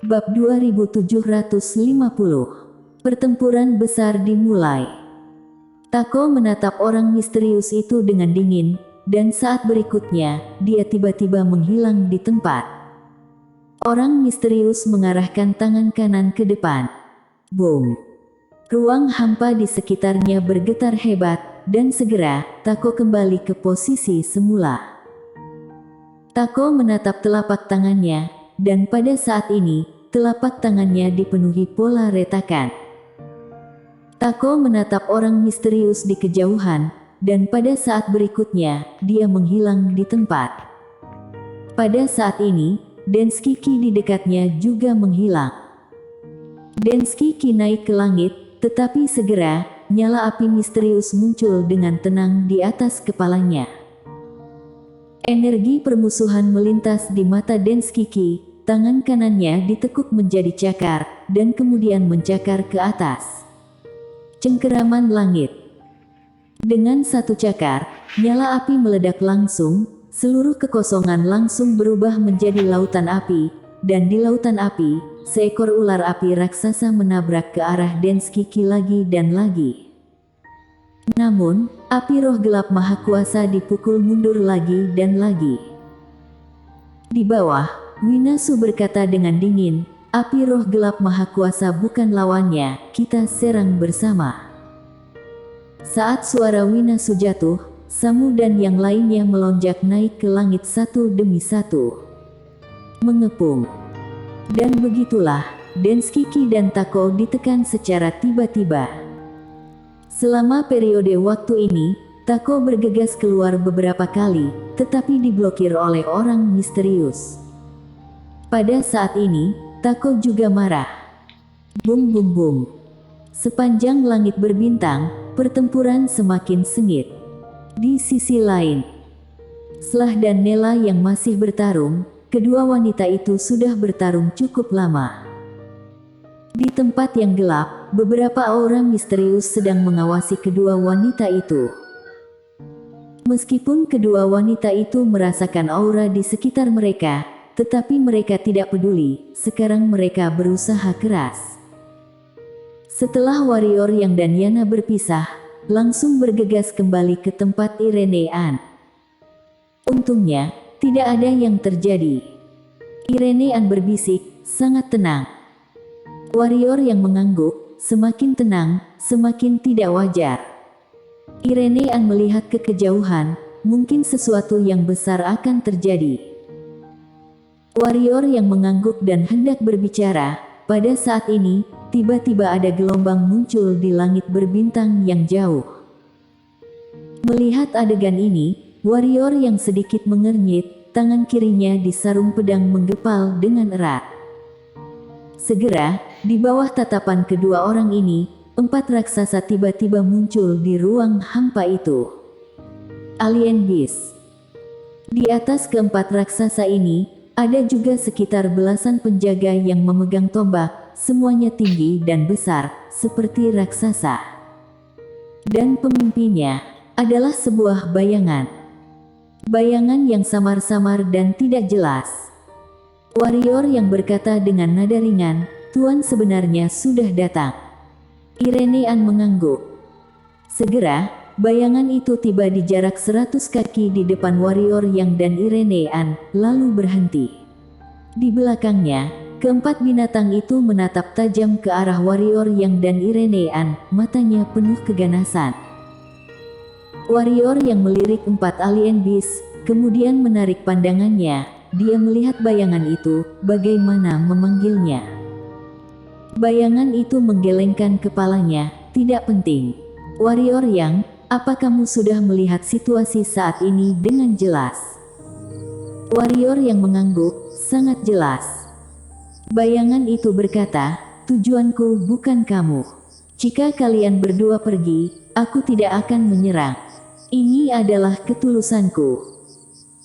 Bab 2750. Pertempuran besar dimulai. Tako menatap orang misterius itu dengan dingin, dan saat berikutnya, dia tiba-tiba menghilang di tempat. Orang misterius mengarahkan tangan kanan ke depan. Boom! Ruang hampa di sekitarnya bergetar hebat, dan segera, Tako kembali ke posisi semula. Tako menatap telapak tangannya, dan pada saat ini, telapak tangannya dipenuhi pola retakan. Tako menatap orang misterius di kejauhan, dan pada saat berikutnya, dia menghilang di tempat. Pada saat ini, Denskiki di dekatnya juga menghilang. Denskiki naik ke langit, tetapi segera, nyala api misterius muncul dengan tenang di atas kepalanya. Energi permusuhan melintas di mata Denskiki, tangan kanannya ditekuk menjadi cakar, dan kemudian mencakar ke atas. Cengkeraman langit. Dengan satu cakar, nyala api meledak langsung, seluruh kekosongan langsung berubah menjadi lautan api, dan di lautan api, seekor ular api raksasa menabrak ke arah Denskiki lagi dan lagi. Namun, api roh gelap maha kuasa dipukul mundur lagi dan lagi. Di bawah, Winasu berkata dengan dingin, api roh gelap maha kuasa bukan lawannya, kita serang bersama. Saat suara Winasu jatuh, Samu dan yang lainnya melonjak naik ke langit satu demi satu. Mengepung. Dan begitulah, Denskiki dan Tako ditekan secara tiba-tiba. Selama periode waktu ini, Tako bergegas keluar beberapa kali, tetapi diblokir oleh orang misterius. Pada saat ini, Tako juga marah. Bum bum bum. Sepanjang langit berbintang, pertempuran semakin sengit. Di sisi lain, Slah dan Nela yang masih bertarung, kedua wanita itu sudah bertarung cukup lama. Di tempat yang gelap, beberapa orang misterius sedang mengawasi kedua wanita itu. Meskipun kedua wanita itu merasakan aura di sekitar mereka, tetapi mereka tidak peduli, sekarang mereka berusaha keras. Setelah warrior yang dan Yana berpisah, langsung bergegas kembali ke tempat Irene An. Untungnya, tidak ada yang terjadi. Irene An berbisik, sangat tenang. Warrior yang mengangguk, semakin tenang, semakin tidak wajar. Irene An melihat ke kejauhan, mungkin sesuatu yang besar akan terjadi. Warrior yang mengangguk dan hendak berbicara, pada saat ini, tiba-tiba ada gelombang muncul di langit berbintang yang jauh. Melihat adegan ini, warrior yang sedikit mengernyit, tangan kirinya di sarung pedang menggepal dengan erat. Segera, di bawah tatapan kedua orang ini, 4 raksasa tiba-tiba muncul di ruang hampa itu. Alien Beast. Di atas keempat raksasa ini, ada juga sekitar belasan penjaga yang memegang tombak, semuanya tinggi dan besar, seperti raksasa. Dan pemimpinnya adalah sebuah bayangan. Bayangan yang samar-samar dan tidak jelas. Warrior yang berkata dengan nada ringan, Tuan sebenarnya sudah datang. Irene An mengangguk. Segera, bayangan itu tiba di jarak 100 kaki di depan warrior yang dan Irene An, lalu berhenti. Di belakangnya, keempat binatang itu menatap tajam ke arah warrior yang dan Irene An, matanya penuh keganasan. Warrior yang melirik 4 alien beast, kemudian menarik pandangannya. Dia melihat bayangan itu, bagaimana memanggilnya. Bayangan itu menggelengkan kepalanya, tidak penting. Warrior yang, apa kamu sudah melihat situasi saat ini dengan jelas? Warrior yang mengangguk, sangat jelas. Bayangan itu berkata, tujuanku bukan kamu. Jika kalian berdua pergi, aku tidak akan menyerang. Ini adalah ketulusanku.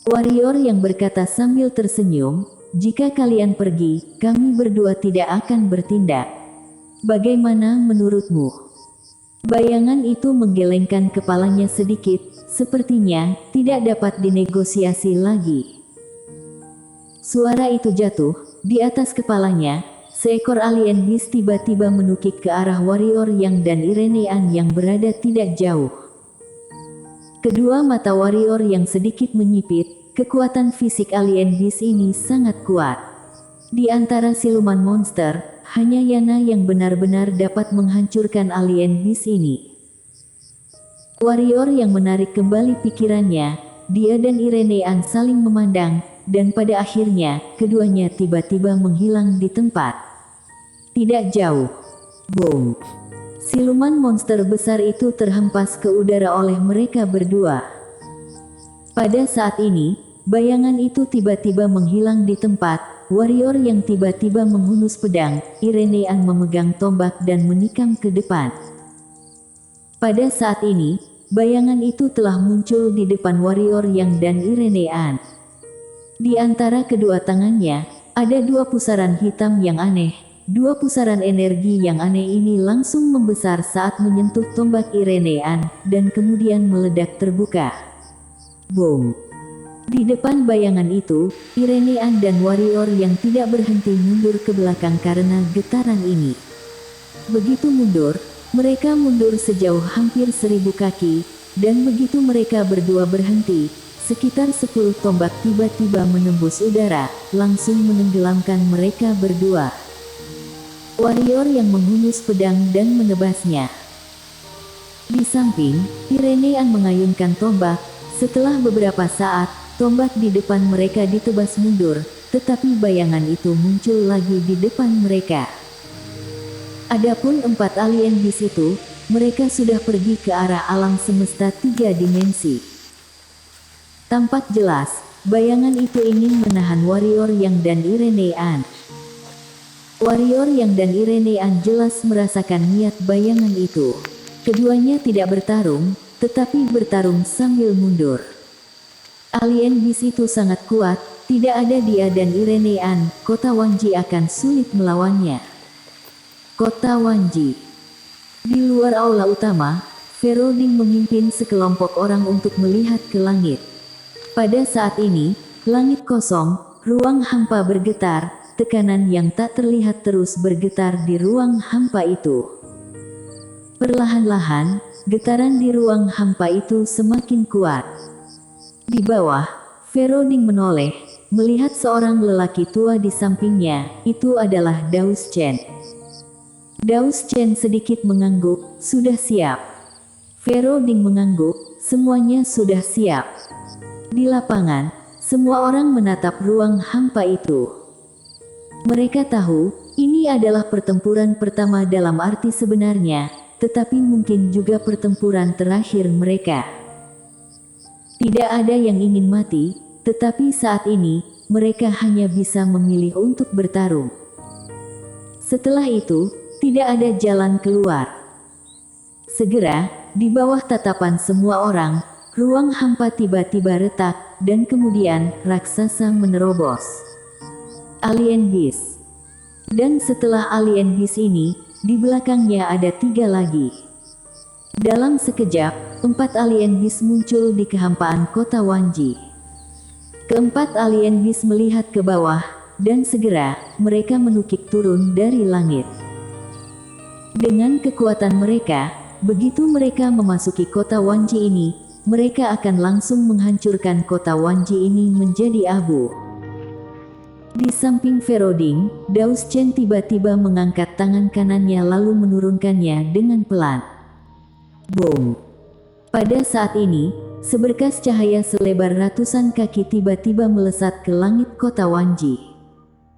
Warrior yang berkata sambil tersenyum, jika kalian pergi, kami berdua tidak akan bertindak. Bagaimana menurutmu? Bayangan itu menggelengkan kepalanya sedikit, sepertinya tidak dapat dinegosiasi lagi. Suara itu jatuh, di atas kepalanya, seekor alien beast tiba-tiba menukik ke arah warrior Yang dan Irenean yang berada tidak jauh. Kedua mata warrior yang sedikit menyipit, kekuatan fisik alien beast ini sangat kuat. Di antara siluman monster, hanya Yana yang benar-benar dapat menghancurkan alien beast ini. Warrior yang menarik kembali pikirannya, dia dan Irenean saling memandang, dan pada akhirnya, keduanya tiba-tiba menghilang di tempat. Tidak jauh. Boom. Siluman monster besar itu terhempas ke udara oleh mereka berdua. Pada saat ini, bayangan itu tiba-tiba menghilang di tempat. Warrior yang tiba-tiba menghunus pedang, Irenean memegang tombak dan menikam ke depan. Pada saat ini, bayangan itu telah muncul di depan warrior Yang dan Irenean. Di antara kedua tangannya, ada dua pusaran hitam yang aneh. Dua pusaran energi yang aneh ini langsung membesar saat menyentuh tombak Irenean, dan kemudian meledak terbuka. Boom! Di depan bayangan itu, Irenean dan warrior yang tidak berhenti mundur ke belakang karena getaran ini. Begitu mundur, mereka mundur sejauh hampir 1000 kaki, dan begitu mereka berdua berhenti, sekitar 10 tombak tiba-tiba menembus udara, langsung menenggelamkan mereka berdua. Warrior yang menghunus pedang dan menebasnya. Di samping, Irenean mengayunkan tombak. Setelah beberapa saat, tombak di depan mereka ditebas mundur, tetapi bayangan itu muncul lagi di depan mereka. Adapun 4 alien beast itu, mereka sudah pergi ke arah alam semesta 3 dimensi. Tampak jelas, bayangan itu ingin menahan warrior Yang dan Irenean. Warrior Yang dan Irenean jelas merasakan niat bayangan itu. Keduanya tidak bertarung, tetapi bertarung sambil mundur. Alien beast itu sangat kuat, tidak ada dia dan Irenean, kota Wanji akan sulit melawannya. Kota Wanji. Di luar aula utama, Feroding memimpin sekelompok orang untuk melihat ke langit. Pada saat ini, langit kosong, ruang hampa bergetar, tekanan yang tak terlihat terus bergetar di ruang hampa itu. Perlahan-lahan, getaran di ruang hampa itu semakin kuat. Di bawah, Feroding menoleh, melihat seorang lelaki tua di sampingnya, itu adalah Daus Chen. Daus Chen sedikit mengangguk, sudah siap. Feroding mengangguk, semuanya sudah siap. Di lapangan, semua orang menatap ruang hampa itu. Mereka tahu, ini adalah pertempuran pertama dalam arti sebenarnya, tetapi mungkin juga pertempuran terakhir mereka. Tidak ada yang ingin mati, tetapi saat ini, mereka hanya bisa memilih untuk bertarung. Setelah itu, tidak ada jalan keluar. Segera, di bawah tatapan semua orang, ruang hampa tiba-tiba retak, dan kemudian, raksasa menerobos. Alien Beast. Dan setelah Alien Beast ini, di belakangnya ada 3 lagi. Dalam sekejap, 4 alien beast muncul di kehampaan kota Wanji. Keempat alien beast melihat ke bawah, dan segera, mereka menukik turun dari langit. Dengan kekuatan mereka, begitu mereka memasuki kota Wanji ini, mereka akan langsung menghancurkan kota Wanji ini menjadi abu. Di samping Feroding, Daus Chen tiba-tiba mengangkat tangan kanannya lalu menurunkannya dengan pelan. Boom! Pada saat ini, seberkas cahaya selebar ratusan kaki tiba-tiba melesat ke langit kota Wanji.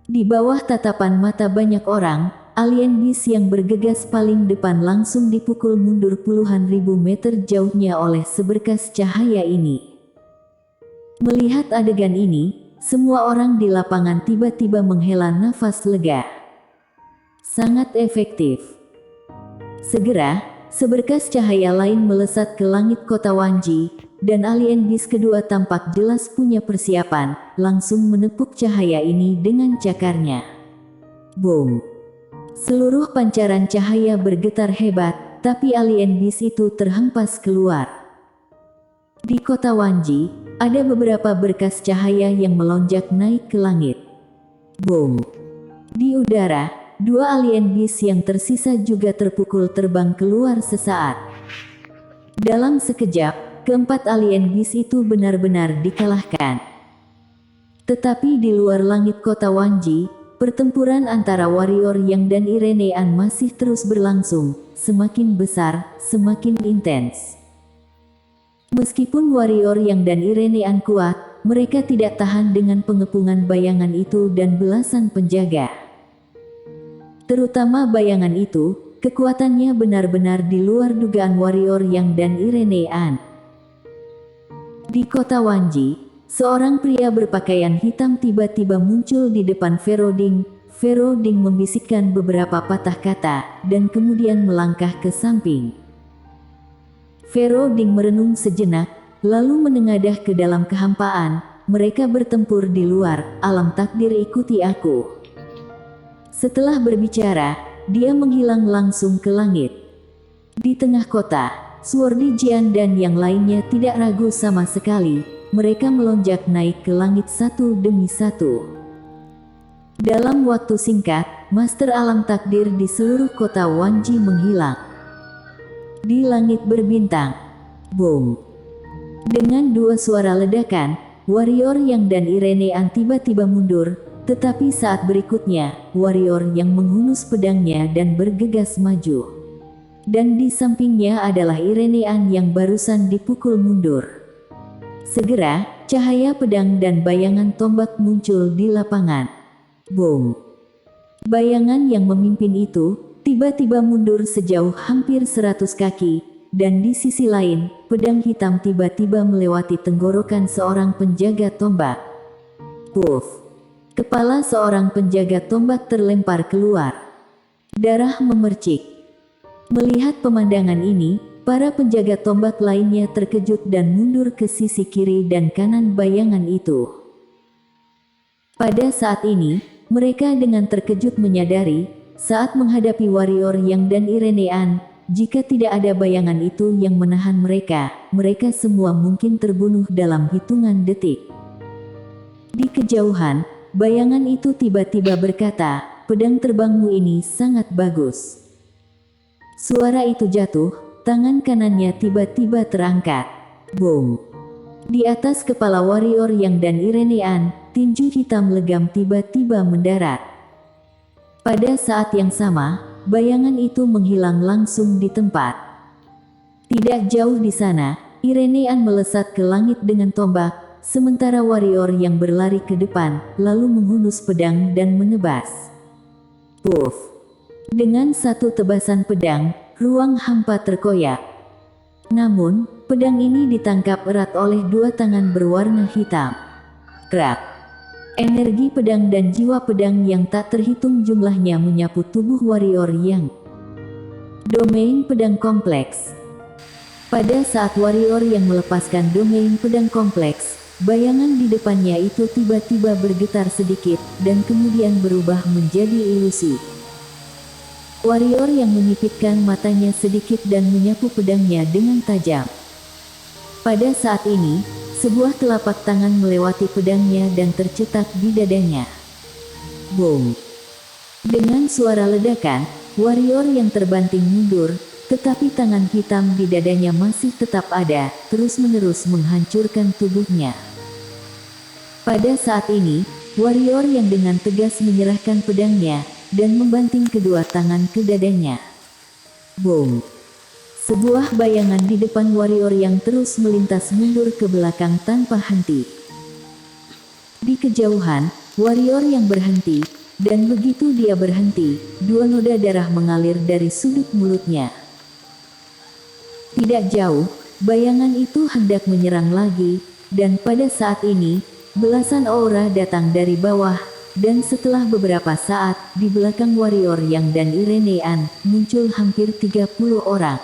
Di bawah tatapan mata banyak orang, alien beast yang bergegas paling depan langsung dipukul mundur puluhan ribu meter jauhnya oleh seberkas cahaya ini. Melihat adegan ini, semua orang di lapangan tiba-tiba menghela nafas lega. Sangat efektif. Segera, seberkas cahaya lain melesat ke langit kota Wanji, dan alien beast kedua tampak jelas punya persiapan, langsung menepuk cahaya ini dengan cakarnya. Boom! Seluruh pancaran cahaya bergetar hebat, tapi alien beast itu terhempas keluar. Di kota Wanji, ada beberapa berkas cahaya yang melonjak naik ke langit. Boom! Di udara, dua alien beast yang tersisa juga terpukul terbang keluar sesaat. Dalam sekejap, keempat alien beast itu benar-benar dikalahkan. Tetapi di luar langit kota Wanji, pertempuran antara warrior Yang dan Irenean masih terus berlangsung, semakin besar, semakin intens. Meskipun warrior Yang dan Irenean kuat, mereka tidak tahan dengan pengepungan bayangan itu dan belasan penjaga. Terutama bayangan itu, kekuatannya benar-benar di luar dugaan warrior Yang dan Irenean. Di kota Wanji, seorang pria berpakaian hitam tiba-tiba muncul di depan Feroding. Feroding membisikkan beberapa patah kata, dan kemudian melangkah ke samping. Feroding merenung sejenak, lalu menengadah ke dalam kehampaan. Mereka bertempur di luar, alam takdir ikuti aku. Setelah berbicara, dia menghilang langsung ke langit. Di tengah kota, Swordy Jian dan yang lainnya tidak ragu sama sekali. Mereka melonjak naik ke langit satu demi satu. Dalam waktu singkat, master alam takdir di seluruh kota Wanji menghilang. Di langit berbintang, boom. Dengan dua suara ledakan, warrior Yang dan Irenean tiba-tiba mundur, tetapi saat berikutnya, warrior Yang menghunus pedangnya dan bergegas maju. Dan di sampingnya adalah Irenean yang barusan dipukul mundur. Segera, cahaya pedang dan bayangan tombak muncul di lapangan. Boom! Bayangan yang memimpin itu, tiba-tiba mundur sejauh hampir 100 kaki. Dan di sisi lain, pedang hitam tiba-tiba melewati tenggorokan seorang penjaga tombak. Puff! Kepala seorang penjaga tombak terlempar keluar. Darah memercik. Melihat pemandangan ini, para penjaga tombak lainnya terkejut dan mundur ke sisi kiri dan kanan bayangan itu. Pada saat ini, mereka dengan terkejut menyadari, saat menghadapi warrior Yang dan Irenean, jika tidak ada bayangan itu yang menahan mereka, mereka semua mungkin terbunuh dalam hitungan detik. Di kejauhan, bayangan itu tiba-tiba berkata, pedang terbangmu ini sangat bagus. Suara itu jatuh, tangan kanannya tiba-tiba terangkat. Boom! Di atas kepala warrior Yang dan Irenean, tinju hitam legam tiba-tiba mendarat. Pada saat yang sama, bayangan itu menghilang langsung di tempat. Tidak jauh di sana, Irenean melesat ke langit dengan tombak, sementara warrior Yang berlari ke depan, lalu menghunus pedang dan menebas. Puff! Dengan satu tebasan pedang, ruang hampa terkoyak. Namun, pedang ini ditangkap erat oleh dua tangan berwarna hitam. Krak! Energi pedang dan jiwa pedang yang tak terhitung jumlahnya menyapu tubuh warrior Yang. Domain pedang kompleks. Pada saat warrior Yang melepaskan domain pedang kompleks, bayangan di depannya itu tiba-tiba bergetar sedikit, dan kemudian berubah menjadi ilusi. Warrior Yang menyipitkan matanya sedikit dan menyapu pedangnya dengan tajam. Pada saat ini, sebuah telapak tangan melewati pedangnya dan tercetak di dadanya. Boom! Dengan suara ledakan, warrior Yang terbanting mundur, tetapi tangan hitam di dadanya masih tetap ada, terus-menerus menghancurkan tubuhnya. Pada saat ini, warrior Yang dengan tegas menyerahkan pedangnya, dan membanting kedua tangan ke dadanya. Boom! Sebuah bayangan di depan warrior Yang terus melintas mundur ke belakang tanpa henti. Di kejauhan, warrior Yang berhenti, dan begitu dia berhenti, dua noda darah mengalir dari sudut mulutnya. Tidak jauh, bayangan itu hendak menyerang lagi, dan pada saat ini, belasan aura datang dari bawah, dan setelah beberapa saat, di belakang warrior Yang dan Irenean, muncul hampir 30 orang.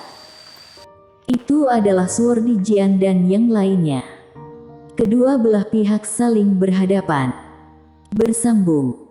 Itu adalah Swordy Jian dan yang lainnya. Kedua belah pihak saling berhadapan. Bersambung.